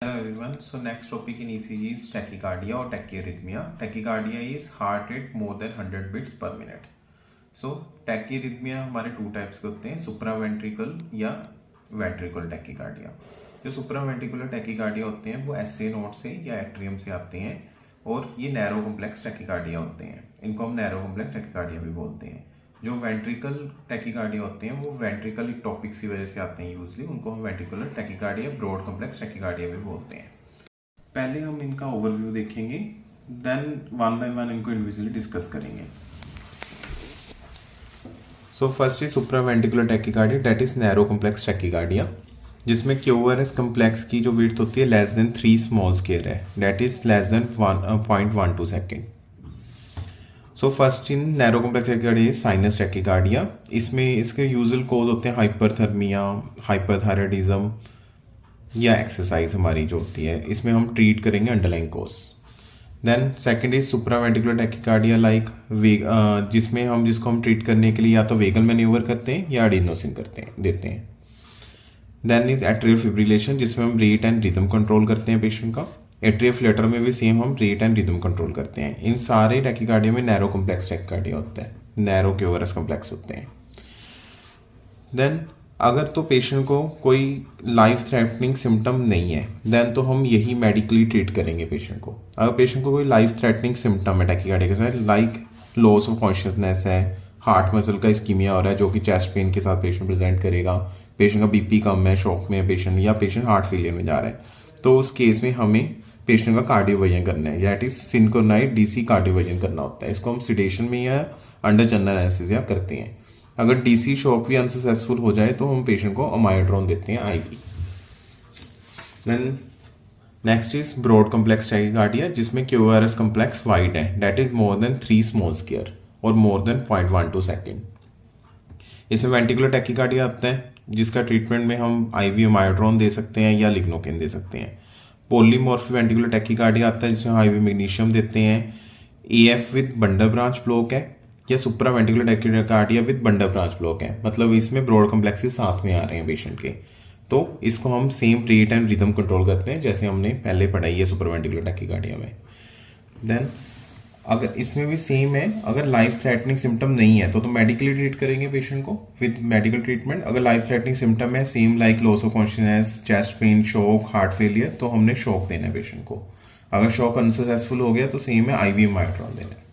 Hello everyone. So next topic in ECG is tachycardia or tachyarrhythmia. Tachycardia is heart rate more than 100 beats per minute. So tachyarrhythmia हमारे two types के होते हैं, सुप्रावेंट्रिकल या ventricle tachycardia. जो supraventricular tachycardia होते हैं वो SA node से या एट्रियम से आते हैं और ये नैरो कॉम्प्लेक्स टैकीकार्डिया होते हैं। इनको हम नैरो कॉम्प्लेक्स टैकीकार्डिया भी बोलते हैं। जो वेंट्रिकल टैकीकार्डिया होते हैं वो वेंट्रिकल टॉपिक्स की वजह से आते हैं यूजली, उनको हम ventricular tachycardia broad complex tachycardia भी बोलते हैं। पहले हम इनका ओवरव्यू देखेंगे, देन वन बाय वन इनको इंडिविजुअली डिस्कस करेंगे। So first is supraventricular tachycardia, that is narrow complex tachycardia, जिसमें क्यूआरएस कॉम्प्लेक्स की जो विड्थ होती है लेस देन 3 स्मॉल स्क्वायर है, that is less than 0.12 second. So first in narrow complex tachycardia sinus tachycardia. इसमें इसके usual कोज होते हैं हाइपरथर्मिया, हाइपरथायराइडिज्म या एक्सरसाइज हमारी जो होती है, इसमें हम ट्रीट करेंगे underlying cause. Then second is supraventricular tachycardia like जिसको हम ट्रीट करने के लिए या तो वेगल मैन्यूवर करते हैं या एडिनोसिन देते हैं। देन इज एट्रियल फिब्रिलेशन, जिसमें हम रेट एंड रिदम कंट्रोल करते हैं पेशेंट का। एट्रियल फ्लटर में भी सेम हम रेट एंड रिदम कंट्रोल करते हैं। इन सारे टैकीकार्डिया में नैरो कॉम्प्लेक्स टैकीकार्डिया होता है, नैरो क्यूआरएस कॉम्प्लेक्स होते हैं। देन अगर तो पेशेंट को कोई लाइफ थ्रेटनिंग सिम्टम नहीं है, देन तो हम यही मेडिकली ट्रीट करेंगे पेशेंट को। अगर पेशेंट को कोई लाइफ थ्रेटनिंग सिम्टम है टैकीकार्डिया के साथ, लाइक लॉस ऑफ कॉन्शियसनेस है, हार्ट मसल का इस्कीमिया हो रहा है जो कि चेस्ट पेन के साथ पेशेंट प्रेजेंट करेगा, पेशेंट का बीपी कम है, शॉक में है पेशेंट, या पेशेंट हार्ट फेलियर में जा रहा है, तो उस केस में हमें पेशेंट का कार्डियोवर्जन करना है, that is synchronized DC cardioversion करना होता है। इसको हम सिडेशन में या अंडर जनरल एनेस्थीसिया करते हैं। अगर डीसी शॉक भी अनसक्सेसफुल हो जाए तो हम पेशेंट को अमायोड्रोन देते हैं IV. Then next is broad complex tachycardia, जिसमें क्यूआरएस कॉम्प्लेक्स वाइड है, that is more than 3 small square और मोर देन 0.12 सेकेंड। इसमें वेंट्रिकुलर टैकीकार्डिया आता है, जिसका ट्रीटमेंट में हम आईवी अमायोड्रोन दे सकते हैं या लिग्नोकेन दे सकते हैं। पॉलीमॉर्फिक वेंट्रिकुलर टैकीकार्डिया आता है, जिसमें आईवी मैग्नीशियम देते हैं। AF with bundle branch block है, या supraventricular tachycardia with bundle branch block है, मतलब इसमें ब्रॉड कॉम्प्लेक्सेस साथ में आ रहे हैं पेशेंट के, तो इसको हम same rate and rhythm control करते हैं जैसे हमने पहले पढ़ाई है सुप्रावेंट्रिकुलर टैकीकार्डिया में। देन अगर इसमें भी सेम है, अगर लाइफ थ्रेटनिंग सिम्टम नहीं है तो मेडिकली ट्रीट करेंगे पेशेंट को विद मेडिकल ट्रीटमेंट। अगर लाइफ थ्रेटनिंग सिम्टम है same like loss of consciousness, chest pain, shock, heart failure, तो हमने शॉक देना है पेशेंट को। अगर शॉक अनसक्सेसफुल हो गया तो सेम है आईवी अमायोड्रोन देना है।